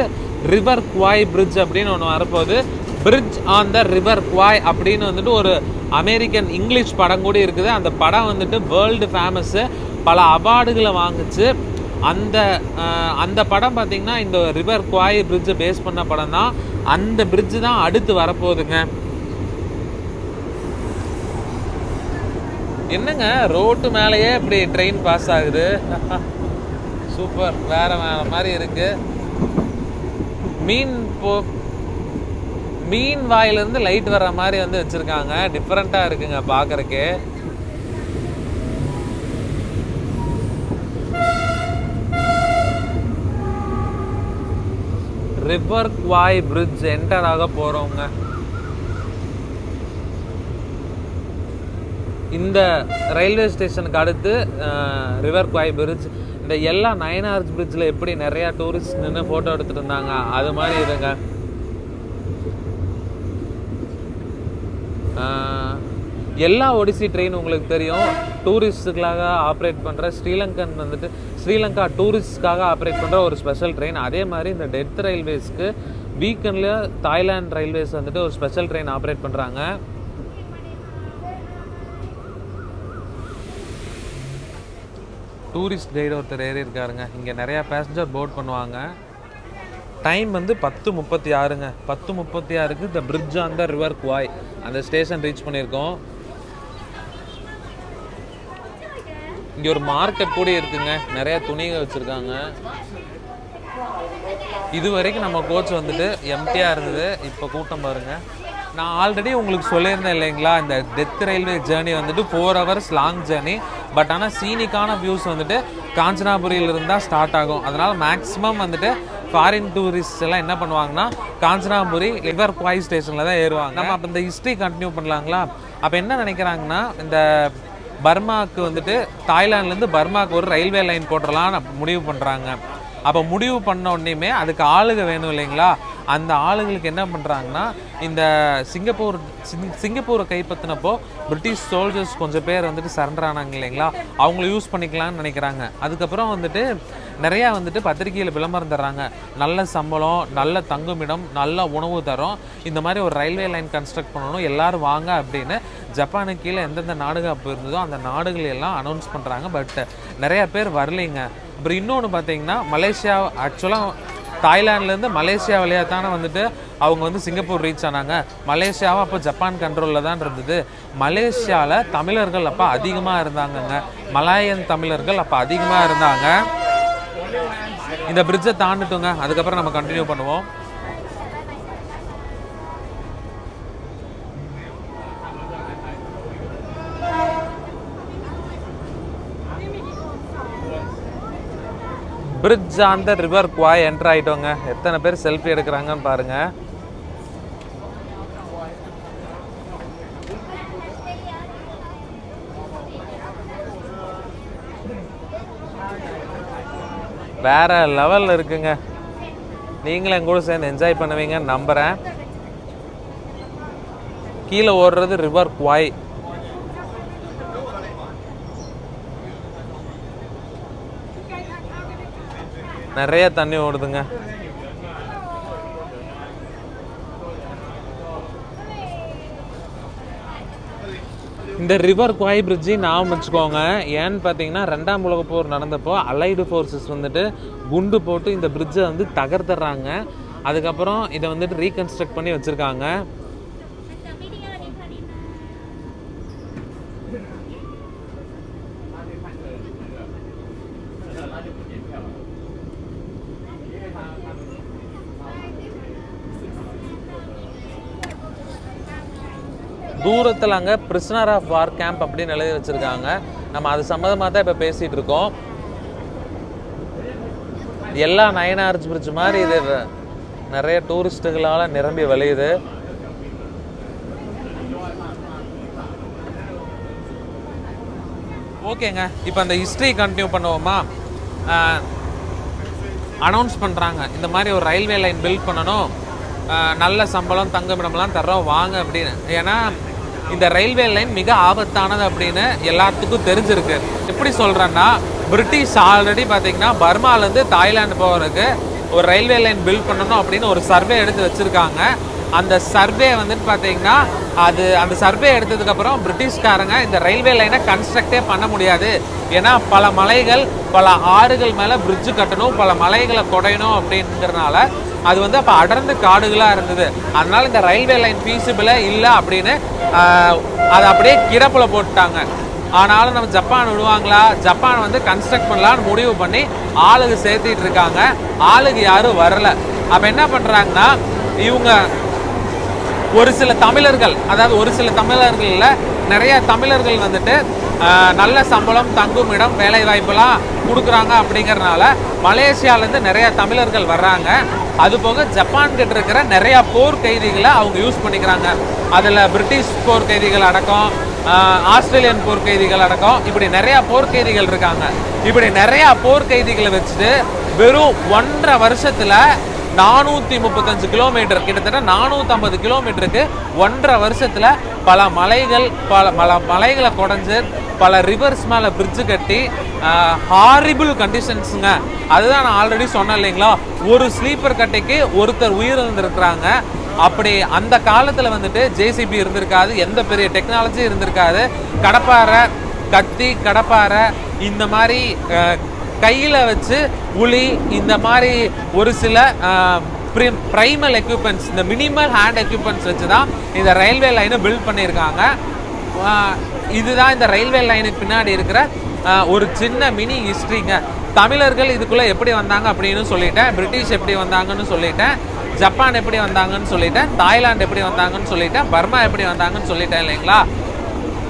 Speaker 1: ரிவர் குவாய் பிரிட்ஜ் அப்படின்னு ஒன்று வரப்போகுது. பிரிட்ஜ் ஆன் த ரிவர் குவாய் அப்படின்னு வந்துட்டு ஒரு அமெரிக்கன் இங்கிலீஷ் படம் கூட இருக்குது. அந்த படம் வந்துட்டு வேர்ல்டு ஃபேமஸ்ஸு, பல அவார்டுகளை வாங்குச்சு. அந்த படம் பார்த்தீங்கன்னா இந்த ரிவர் குவாய் பிரிட்ஜை பேஸ் பண்ண படம் தான். அந்த பிரிட்ஜு தான் அடுத்து வரப்போகுதுங்க. என்னங்க ரோட்டு மேலேயே இப்படி ட்ரெயின் பாஸ் ஆகுது, சூப்பர், வேற மாதிரி இருக்கு. மீன் வாயிலிருந்து லைட் வர்ற மாதிரி வந்து வச்சிருக்காங்க. டிஃப்ரெண்டா இருக்குங்க பார்க்கறதுக்கு. ரிவர் குவாய் பிரிட்ஜ் என்டர் ஆக போறோங்க. இந்த ரயில்வே ஸ்டேஷனுக்கு அடுத்து ரிவர் குவாய் பிரிட்ஜ். இந்த எல்லா 9 ஆர்ச் பிரிட்ஜில் எப்படி நிறையா டூரிஸ்ட் நின்று ஃபோட்டோ எடுத்துகிட்டு இருந்தாங்க அது மாதிரி இதுங்க. எல்லா ஒடிசி ட்ரெயின் உங்களுக்கு தெரியும் டூரிஸ்ட்டுக்காக ஆப்ரேட் பண்ணுற ஸ்ரீலங்கா டூரிஸ்ட்காக ஆப்ரேட் பண்ணுற ஒரு ஸ்பெஷல் ட்ரெயின். அதே மாதிரி இந்த டெத் ரயில்வேஸ்க்கு வீக்கெண்டில் தாய்லாந்து ரயில்வேஸ் வந்துட்டு ஒரு ஸ்பெஷல் ட்ரெயின் ஆப்ரேட் பண்ணுறாங்க. டூரிஸ்ட் கைடு ஒருத்தர் ஏறி இருக்காருங்க. இங்கே நிறையா பேசஞ்சர் போர்ட் பண்ணுவாங்க. டைம் வந்து 10:36ங்க. 10:36க்கு இந்த பிரிட்ஜ் ஆன் த ரிவர் குவாய் அந்த ஸ்டேஷன் ரீச் பண்ணியிருக்கோம். இங்கே ஒரு மார்க்கெட் கூட இருக்குங்க, நிறைய துணிகள் வச்சுருக்காங்க. இது வரைக்கும் நம்ம கோச் வந்துட்டு எம்டியாக இருந்தது, இப்போ கூட்டம் பாருங்கள். நான் ஆல்ரெடி உங்களுக்கு சொல்லியிருந்தேன் இல்லைங்களா, இந்த டெத் ரயில்வே ஜேர்னி வந்துட்டு 4 hours லாங் ஜேர்னி. பட் ஆனால் சீனிக்கான வியூஸ் வந்துட்டு காஞ்சனாபுரியிலிருந்து தான் ஸ்டார்ட் ஆகும். அதனால் மேக்ஸிமம் வந்துட்டு ஃபாரின் டூரிஸ்ட் எல்லாம் என்ன பண்ணுவாங்கன்னா காஞ்சனாபுரி ரிவர் குவாய் ஸ்டேஷனில் தான் ஏறுவாங்க. நம்ம அப்போ இந்த ஹிஸ்ட்ரி கண்டினியூ பண்ணலாங்களா? அப்போ என்ன நினைக்கிறாங்கன்னா, இந்த பர்மாவுக்கு வந்துட்டு தாய்லாந்துலேருந்து பர்மாவுக்கு ஒரு ரயில்வே லைன் போட்டுடலான்னு முடிவு பண்ணுறாங்க. அப்போ முடிவு பண்ண உடனேயுமே அதுக்கு ஆளுங்க வேணும் இல்லைங்களா? அந்த ஆளுங்களுக்கு என்ன பண்ணுறாங்கன்னா, இந்த சிங்கப்பூரை கைப்பற்றினப்போ பிரிட்டிஷ் சோல்ஜர்ஸ் கொஞ்சம் பேர் வந்துட்டு சரண்டர் ஆனாங்க இல்லைங்களா, அவங்கள யூஸ் பண்ணிக்கலாம்னு நினைக்கிறாங்க. அதுக்கப்புறம் வந்துட்டு நிறையா வந்துட்டு பத்திரிகையில் விளம்பரம் தர்றாங்க, நல்ல சம்பளம், நல்ல தங்குமிடம், நல்ல உணவு தரும், இந்த மாதிரி ஒரு ரயில்வே லைன் கன்ஸ்ட்ரக்ட் பண்ணணும், எல்லோரும் வாங்க அப்படின்னு ஜப்பானுக்கு கீழே எந்தெந்த நாடுகள் அப்போ இருந்ததோ அந்த நாடுகள் எல்லாம் அனௌன்ஸ் பண்ணுறாங்க. பட் நிறையா பேர் வரலைங்க. அப்புறம் இன்னொன்று பார்த்தீங்கன்னா, மலேசியா ஆக்சுவலாக தாய்லாந்துலேருந்து மலேசியா வழியாக தானே வந்துட்டு அவங்க வந்து சிங்கப்பூர் ரீச் ஆனாங்க. மலேசியாவும் அப்போ ஜப்பான் கண்ட்ரோலில் தான் இருந்தது. மலேசியாவில் தமிழர்கள் அப்போ அதிகமாக இருந்தாங்கங்க, மலாயன் தமிழர்கள் அப்போ அதிகமாக இருந்தாங்க. இந்த பிரிட்ஜை தாண்டிட்டோங்க, அதுக்கப்புறம் நம்ம கண்டினியூ பண்ணுவோம். Bridge on the river Kwai enter ஆகிட்டோங்க. எத்தனை பேர் செல்ஃபி எடுக்கிறாங்கன்னு பாருங்க. வேற லெவலில் இருக்குங்க. நீங்களும் எங்கூட சேர்ந்து என்ஜாய் பண்ணுவீங்கன்னு நம்புகிறேன். கீழே ஓடுறது ரிவர் குவாய். நிறைய தண்ணி ஓடுதுங்க. இந்த ரிவர் குவாய் பிரிட்ஜி ஞாபகம் வச்சுக்கோங்க. ஏன்னு பார்த்தீங்கன்னா, 2ஆம் உலகப் போர் நடந்தப்போ அலைடு ஃபோர்ஸஸ் வந்துட்டு குண்டு போட்டு இந்த பிரிட்ஜை வந்து தகர்த்துறாங்க. அதுக்கப்புறம் இதை வந்துட்டு ரீகன்ஸ்ட்ரக்ட் பண்ணி வச்சுருக்காங்க. தூரத்தில் அங்கே பிரிசனர் ஆஃப் வார் கேம்ப் அப்படின்னு எழுதி வச்சுருக்காங்க. நம்ம அது சம்மந்தமாக தான் இப்போ பேசிகிட்டு இருக்கோம். எல்லா 9 ஆர்ச் பிரிட்ஜ் மாதிரி இது நிறைய டூரிஸ்ட்டுகளால் நிரம்பி வழியுது. ஓகேங்க, இப்போ அந்த ஹிஸ்ட்ரி கண்டினியூ பண்ணுவோமா? அனௌன்ஸ் பண்ணுறாங்க இந்த மாதிரி ஒரு ரயில்வே லைன் பில்ட் பண்ணணும், நல்ல சம்பளம் தங்குமிடம்லாம் தர்றோம் வாங்க அப்படின்னு. ஏன்னா இந்த ரயில்வே லைன் மிக ஆபத்தானது அப்படின்னு எல்லாத்துக்கும் தெரிஞ்சிருக்கு. எப்படி சொல்கிறேன்னா, பிரிட்டிஷ் ஆல்ரெடி பார்த்திங்கன்னா பர்மாலேருந்து தாய்லாந்து போகிறதுக்கு ஒரு ரயில்வே லைன் பில்ட் பண்ணணும் அப்படின்னு ஒரு சர்வே எடுத்து வச்சுருக்காங்க. அந்த சர்வே வந்துட்டு பார்த்தீங்கன்னா அந்த சர்வே எடுத்ததுக்கப்புறம் பிரிட்டிஷ்காரங்க இந்த ரயில்வே லைனை கன்ஸ்ட்ரக்டே பண்ண முடியாது. ஏன்னா பல மலைகள் பல ஆறுகள் மேலே பிரிட்ஜு கட்டணும், பல மலைகளை குடையணும் அப்படிங்கிறதுனால அது வந்து அப்போ அடர்ந்து காடுகளாக இருந்தது. அதனால் இந்த ரயில்வே லைன் ஃபீஸிபிளே இல்லை அப்படின்னு அதை அப்படியே கிடப்பில் போட்டுட்டாங்க. ஆனாலும் நம்ம ஜப்பான் விடுவாங்களா? ஜப்பான் வந்து கன்ஸ்ட்ரக்ட் பண்ணலான்னு முடிவு பண்ணி ஆளுக்கு சேர்த்திட்டு இருக்காங்க. ஆளுக்கு யாரும் வரல. அப்போ என்ன பண்ணுறாங்கன்னா, இவங்க ஒரு சில தமிழர்கள், அதாவது ஒரு சில தமிழர்களில் நிறைய தமிழர்கள் வந்துட்டு நல்ல சம்பளம் தங்கும் இடம் வேலை வாய்ப்பெல்லாம் கொடுக்குறாங்க. அப்படிங்கிறதுனால மலேசியாவிலேருந்து நிறைய தமிழர்கள் வர்றாங்க. அதுபோக ஜப்பான் கிட்ட இருக்கிற நிறையா போர் கைதிகளை அவங்க யூஸ் பண்ணிக்கிறாங்க. அதில் பிரிட்டிஷ் போர் கைதிகள் அடக்கம், ஆஸ்திரேலியன் போர் கைதிகள் அடக்கம், இப்படி நிறையா போர் கைதிகள் இருக்காங்க. இப்படி நிறையா போர் கைதிகளை வச்சுட்டு வெறும் 1.5 வருஷத்தில் 435 கிலோமீட்டர், கிட்டத்தட்ட 450 கிலோமீட்டருக்கு 1.5 வருஷத்தில் பல மலைகளை குடைஞ்சு பல ரிவர்ஸ் மேலே பிரிட்ஜு கட்டி ஹாரிபிள் கண்டிஷன்ஸுங்க. அதுதான் நான் ஆல்ரெடி சொன்னேன் இல்லைங்களா, ஒரு ஸ்லீப்பர் கட்டைக்கு ஒருத்தர் உயிரிழந்திருக்கிறாங்க. அப்படி அந்த காலத்தில் வந்துட்டு ஜேசிபி இருந்திருக்காது, எந்த பெரிய டெக்னாலஜி இருந்திருக்காது. கடப்பாறை, கத்தி, கடப்பாறை, இந்த மாதிரி கையில் வச்சு உளி, இந்த மாதிரி ஒரு சில ப்ரைமல் எக்யூப்மெண்ட்ஸ், இந்த மினிமல் ஹேண்ட் எக்யூப்மெண்ட்ஸ் வச்சு தான் இந்த ரயில்வே லைனை பில்ட் பண்ணியிருக்காங்க. இதுதான் இந்த ரயில்வே லைனுக்கு பின்னாடி இருக்கிற ஒரு சின்ன மினி ஹிஸ்ட்ரிங்க. தமிழர்கள் இதுக்குள்ளே எப்படி வந்தாங்க அப்படின்னு சொல்லிட்டேன், பிரிட்டிஷ் எப்படி வந்தாங்கன்னு சொல்லிட்டேன், ஜப்பான் எப்படி வந்தாங்கன்னு சொல்லிட்டேன், தாய்லாந்து எப்படி வந்தாங்கன்னு சொல்லிட்டேன், பர்மா எப்படி வந்தாங்கன்னு சொல்லிட்டேன் இல்லைங்களா.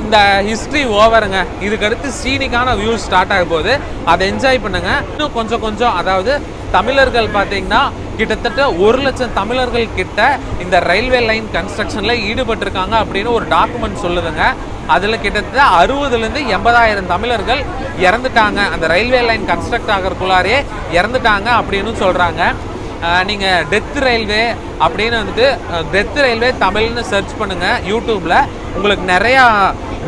Speaker 1: இந்த ஹிஸ்ட்ரி ஓவருங்க. இதுக்கடுத்து சீனிக்கான வியூஸ் ஸ்டார்ட் ஆக போகுது, அதை என்ஜாய் பண்ணுங்க. இன்னும் கொஞ்சம் கொஞ்சம், அதாவது தமிழர்கள் பார்த்தீங்கன்னா கிட்டத்தட்ட 1 லட்சம் தமிழர்கள் கிட்ட இந்த ரயில்வே லைன் கன்ஸ்ட்ரக்ஷனில் ஈடுபட்டிருக்காங்க அப்படின்னு ஒரு டாக்குமெண்ட் சொல்லுதுங்க. அதில் கிட்டத்தட்ட 60,000 to 80,000 தமிழர்கள் இறந்துட்டாங்க, அந்த ரயில்வே லைன் கன்ஸ்ட்ரக்ட் ஆகிறதுக்குள்ளாரே இறந்துட்டாங்க அப்படின்னு சொல்கிறாங்க. நீங்கள் டெத் ரயில்வே அப்படின்னு வந்துட்டு டெத் ரயில்வே தமிழ்னு சர்ச் பண்ணுங்கள் யூடியூப்பில், உங்களுக்கு நிறையா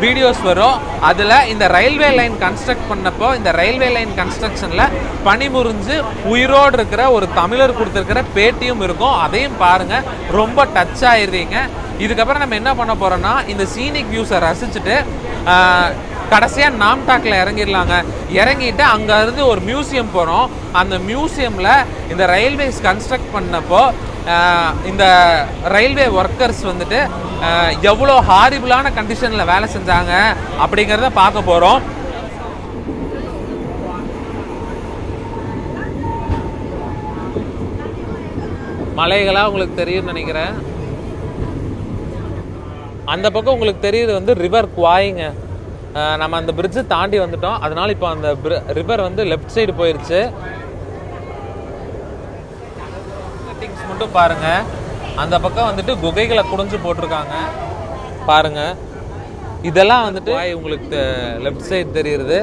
Speaker 1: வீடியோஸ் வரும். அதில் இந்த ரயில்வே லைன் கன்ஸ்ட்ரக்ட் பண்ணப்போ இந்த ரயில்வே லைன் கன்ஸ்ட்ரக்ஷனில் பணிபுரிஞ்சு உயிரோடு இருக்கிற ஒரு தமிழர் கொடுத்துருக்கிற பேட்டியும் இருக்கும், அதையும் பாருங்கள். ரொம்ப டச் ஆயிடுவீங்க. இதுக்கப்புறம் நம்ம என்ன பண்ண போகிறோன்னா, இந்த சீனிக் வியூஸை ரசிச்சுட்டு கடைசியாக நாம்டாக்கில் இறங்கிடலாங்க. இறங்கிட்டு அங்கேருந்து ஒரு மியூசியம் போகிறோம். அந்த மியூசியமில் இந்த ரயில்வேஸ் கன்ஸ்ட்ரக்ட் பண்ணப்போ இந்த ரயில்வே ஒர்க்கர்ஸ் வந்துட்டு எவ்வளோ ஹாரிபிளான கண்டிஷனில் வேலை செஞ்சாங்க அப்படிங்கிறத பார்க்க போகிறோம். மலைகளாக உங்களுக்கு தெரியும்னு நினைக்கிறேன். அந்த பக்கம் உங்களுக்கு தெரியுது வந்து ரிவர் குவாய்ங்க. நம்ம அந்த பிரிட்ஜை தாண்டி வந்துட்டோம், அதனால இப்போ அந்த ரிவர் வந்து லெஃப்ட் சைடு போயிடுச்சு. திங்ஸ் மட்டும் பாருங்க, அந்த பக்கம் வந்துட்டு குகைகளை குடைஞ்சு போட்டிருக்காங்க பாருங்க. இதெல்லாம் வந்துட்டு உங்களுக்கு லெஃப்ட் சைடு தெரியுது.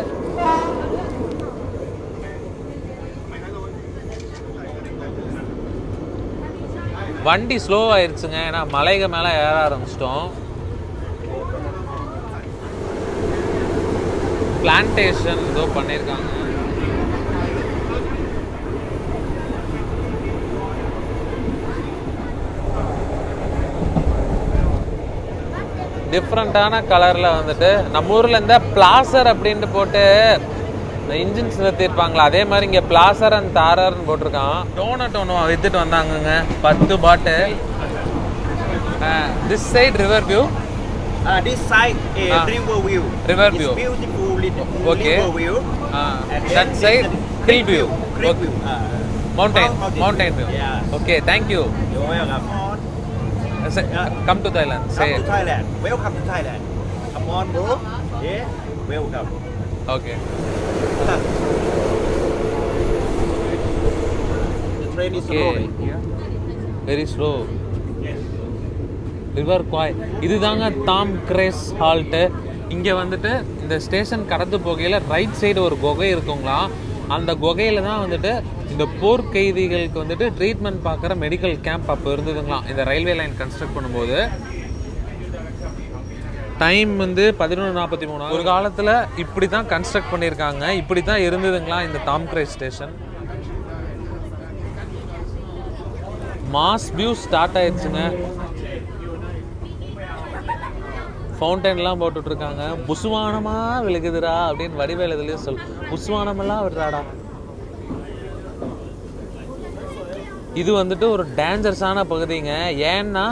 Speaker 1: வண்டி ஸ்லோ ஆயிடுச்சுங்க, ஏன்னா மலைக மேலே ஏற ஆரம்பிச்சிட்டோம். பிளான்டேஷன் ஏதோ பண்ணியிருக்காங்க. டிஃப்ரெண்ட்டான கலரில் வந்துட்டு நம்ம ஊரில் இந்த பிளாசர் அப்படின்ட்டு போட்டு இன்ஜின்ஸ் நிறுத்திருப்பாங்களா, அதே மாதிரி இங்கே பிளாசர் அண்ட் தாரர்னு போட்டிருக்கான். டோனட் ஒன்று வித்துட்டு வந்தாங்கங்க, 10 பாட்டு. This side river view.
Speaker 2: This side is river view.
Speaker 1: River view.
Speaker 2: It's beautiful river
Speaker 1: okay.
Speaker 2: view.
Speaker 1: That side Hill view.
Speaker 2: Creek view.
Speaker 1: Mountain view.
Speaker 2: Yeah.
Speaker 1: Okay, thank you.
Speaker 2: You're welcome.
Speaker 1: Come to Thailand. Say
Speaker 2: Come
Speaker 1: it.
Speaker 2: to Thailand. Welcome to Thailand. Come on, bro. Yeah. Welcome.
Speaker 1: Okay.
Speaker 2: The train is
Speaker 1: Okay.
Speaker 2: rolling here.
Speaker 1: Very slow. River Kwai இதுதாங்க Tham grace halt. இங்கே வந்துட்டு இந்த station கடந்து போகையில் right side ஒரு குகை இருக்குங்களாம். அந்த குகையில் தான் வந்துட்டு இந்த போர் கைதிகளுக்கு வந்துட்டு ட்ரீட்மெண்ட் பார்க்குற மெடிக்கல் கேம்ப் அப்போ இருந்ததுங்களாம் இந்த ரயில்வே லைன் கன்ஸ்ட்ரக்ட் பண்ணும்போது. டைம் வந்து 11:43. ஒரு காலத்தில் இப்படி தான் கன்ஸ்ட்ரக்ட் பண்ணியிருக்காங்க, இப்படி தான் இருந்ததுங்களாம் இந்த தாம் grace station. Mass view start ஆயிடுச்சுங்க. ஃபவுண்டன்லாம் போட்டுட்ருக்காங்க. புசுவானமாக விழுகுதுடா அப்படின்னு வடிவேல் இதுலேயே புசுவானமெல்லாம் விடுறாடா. இது வந்துட்டு ஒரு டேஞ்சரஸான பகுதிங்க. ஏன்னா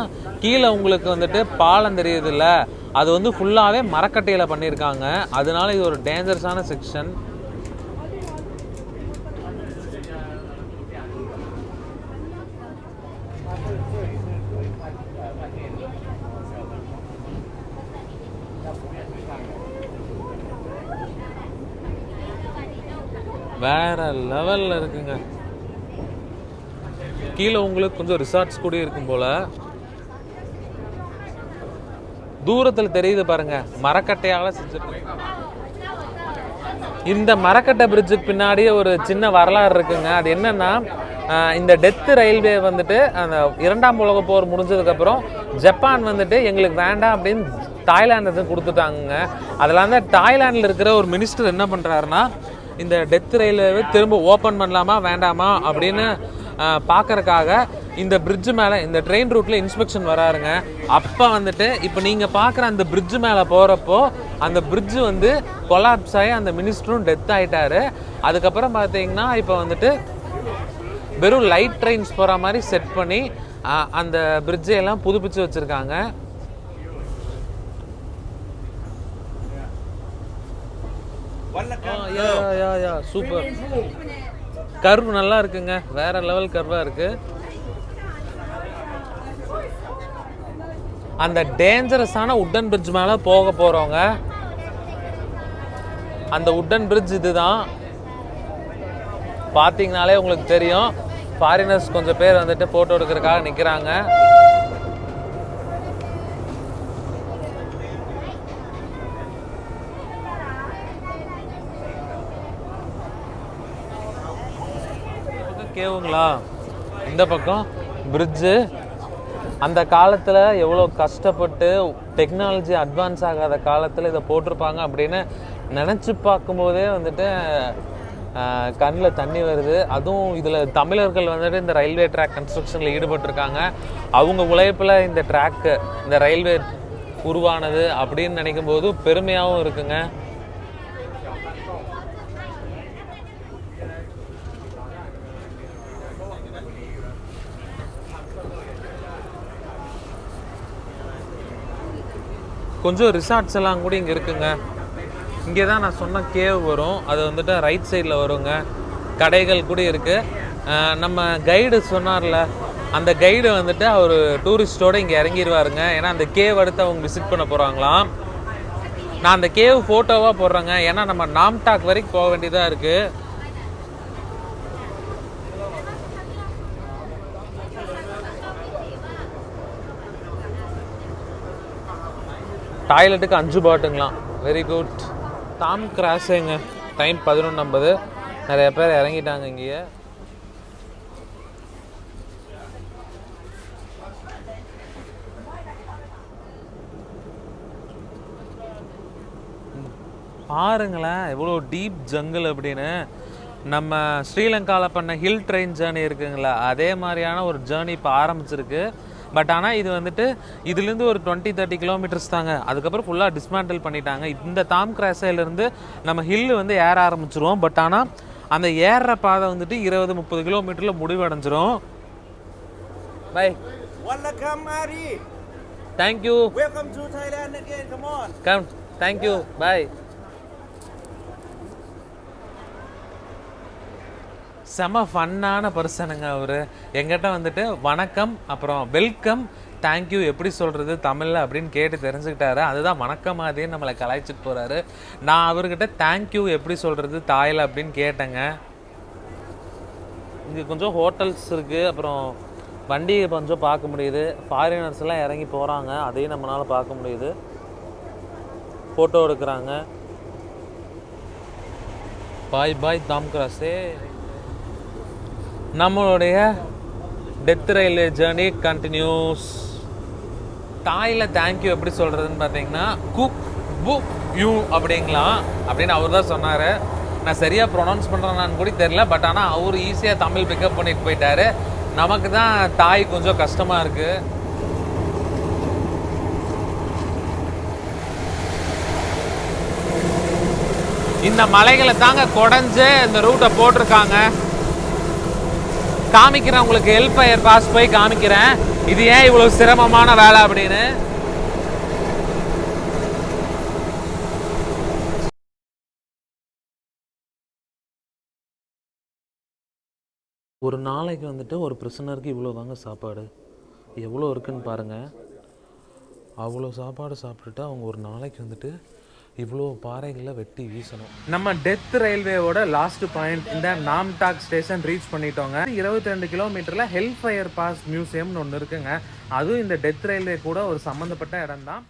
Speaker 1: கீழே உங்களுக்கு வந்துட்டு பாலம் தெரியுது இல்லை, அது வந்து ஃபுல்லாகவே மரக்கட்டையில் பண்ணியிருக்காங்க. அதனால இது ஒரு டேஞ்சரஸான செக்ஷன். வேற லெவலில் இருக்குங்க. கீழே உங்களுக்கு கொஞ்சம் ரிசார்ட்ஸ் கூட இருக்கும் போல. தூரத்தில் தெரியுது பாருங்க, மரக்கட்டையால செஞ்சிருக்காங்க. இந்த மரக்கட்டை பிரிட்ஜுக்கு பின்னாடியே ஒரு சின்ன வரலாறு இருக்குங்க. அது என்னன்னா, இந்த டெத்து ரயில்வே வந்துட்டு அந்த 2ஆம் உலக போர் முடிஞ்சதுக்கப்புறம் ஜப்பான் வந்துட்டு எங்களுக்கு வேண்டாம் அப்படின்னு தாய்லாந்து கொடுத்துட்டாங்க. அதெல்லாம் தான் தாய்லாண்டில் இருக்கிற ஒரு மினிஸ்டர் என்ன பண்ணுறாருன்னா, இந்த டெத் ரயில்வே திரும்ப ஓப்பன் பண்ணலாமா வேண்டாமா அப்படின்னு பார்க்கறக்காக இந்த பிரிட்ஜு மேலே இந்த ட்ரெயின் ரூட்டில் இன்ஸ்பெக்ஷன் வராருங்க. அப்போ வந்துட்டு இப்போ நீங்கள் பார்க்குற அந்த பிரிட்ஜு மேலே போகிறப்போ அந்த பிரிட்ஜு வந்து கொலாப்ஸ் ஆகி அந்த மினிஸ்டரும் டெத் ஆகிட்டாரு. அதுக்கப்புறம் பார்த்தீங்கன்னா இப்போ வந்துட்டு வெறும் லைட் ட்ரெயின்ஸ் போகிற மாதிரி செட் பண்ணி அந்த பிரிட்ஜையெல்லாம் புதுப்பிச்சு வச்சுருக்காங்க. சூப்பர். கர்வ் நல்லா இருக்குங்க, வேற லெவல் கர்வா இருக்கு. அந்த டேஞ்சரஸான உட்டன் பிரிட்ஜ் மேல போக போறவங்க, அந்த உட்டன் பிரிட்ஜ் இதுதான். பாத்தீங்கனாலே உங்களுக்கு தெரியும். ஃபாரினர்ஸ் கொஞ்சம் பேர் வந்துட்டு போட்டோ எடுக்கிறதுக்காக நிக்கிறாங்க. கேவுங்களா, இந்த பக்கம் பிரிட்ஜு. அந்த காலத்தில் எவ்வளோ கஷ்டப்பட்டு டெக்னாலஜி அட்வான்ஸ் ஆகாத காலத்தில் இதை போட்டிருப்பாங்க அப்படின்னு நினச்சி பார்க்கும்போதே வந்துட்டு கண்ணில் தண்ணி வருது. அதுவும் இதில் தமிழர்கள் வந்துட்டு இந்த ரயில்வே ட்ராக் கன்ஸ்ட்ரக்ஷனில் ஈடுபட்டிருக்காங்க. அவங்க உழைப்பில் இந்த ட்ராக்கு இந்த ரயில்வே உருவானது அப்படின்னு நினைக்கும் போது பெருமையாகவும் இருக்குங்க. கொஞ்சம் ரிசார்ட்ஸ் எல்லாம் கூட இங்கே இருக்குங்க. இங்கே தான் நான் சொன்ன கேவ் வரும், அது வந்துட்டு ரைட் சைடில் வருங்க. கடைகள் கூட இருக்குது. நம்ம கைடு சொன்னார்ல, அந்த கைடு வந்துட்டு அவர் டூரிஸ்டோடு இங்கே இறங்கிடுவாருங்க. ஏன்னா அந்த கேவ் அடுத்து அவங்க விசிட் பண்ண போகிறாங்களாம். நான் அந்த கேவ் ஃபோட்டோவாக போடுறேங்க, ஏன்னா நம்ம நாம்டாக் வரைக்கும் போக வேண்டியதாக இருக்குது. டாய்லெட்டுக்கு 5 பாட்டுங்களாம். Very good. தாம் கிராஸுங்க. டைம் 11:50. நிறைய பேர் இறங்கிட்டாங்க இங்கேயே. பாருங்களேன் எவ்வளோ டீப் ஜங்கிள் அப்படின்னு. நம்ம ஸ்ரீலங்காவில் பண்ண ஹில் ட்ரெயின் ஜேர்னி இருக்குங்களா, அதே மாதிரியான ஒரு ஜேர்னி இப்போ ஆரம்பிச்சிருக்கு. பட் ஆனால் இது வந்துட்டு இதுலேருந்து ஒரு 20-30 கிலோமீட்டர்ஸ் தாங்க. அதுக்கப்புறம் ஃபுல்லாக டிஸ்மேண்டில் பண்ணிட்டாங்க. இந்த தாம் கிராஸையிலேருந்து நம்ம ஹில்லு வந்து ஏற ஆரம்பிச்சிருவோம். பட் ஆனால் அந்த ஏறுற பாதை வந்துட்டு 20-30 கிலோமீட்டரில் முடிவடைஞ்சிரும். By.
Speaker 2: Welcome, Ari.
Speaker 1: Thank you.
Speaker 2: Welcome to Thailand again. Come on.
Speaker 1: Come. Thank you. Bye. செம ஃபன்னான பர்சனுங்க அவர். எங்கிட்ட வந்துட்டு வணக்கம், அப்புறம் வெல்கம், தேங்க்யூ எப்படி சொல்கிறது தமிழில் அப்படின்னு கேட்டு தெரிஞ்சுக்கிட்டாரு. அதுதான் வணக்கம் மாதிரியே நம்மளை கலாய்ச்சிட்டு போகிறாரு. நான் அவர்கிட்ட தேங்க்யூ எப்படி சொல்கிறது தாயில் அப்படின்னு கேட்டேங்க. இங்கே கொஞ்சம் ஹோட்டல்ஸ் இருக்குது, அப்புறம் வண்டியை கொஞ்சம் பார்க்க முடியுது. ஃபாரினர்ஸ் எல்லாம் இறங்கி போகிறாங்க, அதையும் நம்மளால் பார்க்க முடியுது. ஃபோட்டோ எடுக்கிறாங்க. பாய் பாய் தாம் கிராஸே. நம்மளுடைய டெத் ரயில்வே ஜேர்னி கண்டினியூஸ். தாயில் தேங்க்யூ எப்படி சொல்கிறதுன்னு பார்த்தீங்கன்னா குக் புக் யூ அப்படிங்களாம் அப்படின்னு அவர் தான் சொன்னார். நான் சரியாக ப்ரொனவுன்ஸ் பண்ணுறேன்னு கூட தெரியல. பட் ஆனால் அவர் ஈஸியாக தமிழ் பிக்கப் பண்ணிட்டு போயிட்டாரு. நமக்கு தான் தாய் கொஞ்சம் கஷ்டமாக இருக்குது. இந்த மலைகளை தாங்க குடஞ்சு இந்த ரூட்டை போட்டிருக்காங்க. காமிக்கிறேன் உங்களுக்கு, ஹெல்ப் ஃபயர் பாஸ் போய் காமிக்கிறேன் இது ஏன் இவ்வளோ சிரமமான வேலை அப்படின்னு. ஒரு நாளைக்கு வந்துட்டு ஒரு பிரிசனருக்கு இவ்வளோ தாங்க சாப்பாடு. எவ்வளோ இருக்குன்னு பாருங்கள். அவ்வளோ சாப்பாடு சாப்பிட்டுட்டு அவங்க ஒரு நாளைக்கு வந்துட்டு இவ்வளோ பாறைகளை வெட்டி வீசணும். நம்ம டெத் ரயில்வேவோட லாஸ்ட் பாயிண்ட் இந்த நாம்டாக் ஸ்டேஷன் ரீச் பண்ணிட்டோங்க. 22 கிலோமீட்டரில் ஹெல் ஃபயர் பாஸ் மியூசியம்னு ஒன்று இருக்குங்க. அதுவும் இந்த டெத் ரயில்வே கூட ஒரு சம்மந்தப்பட்ட இடம் தான்.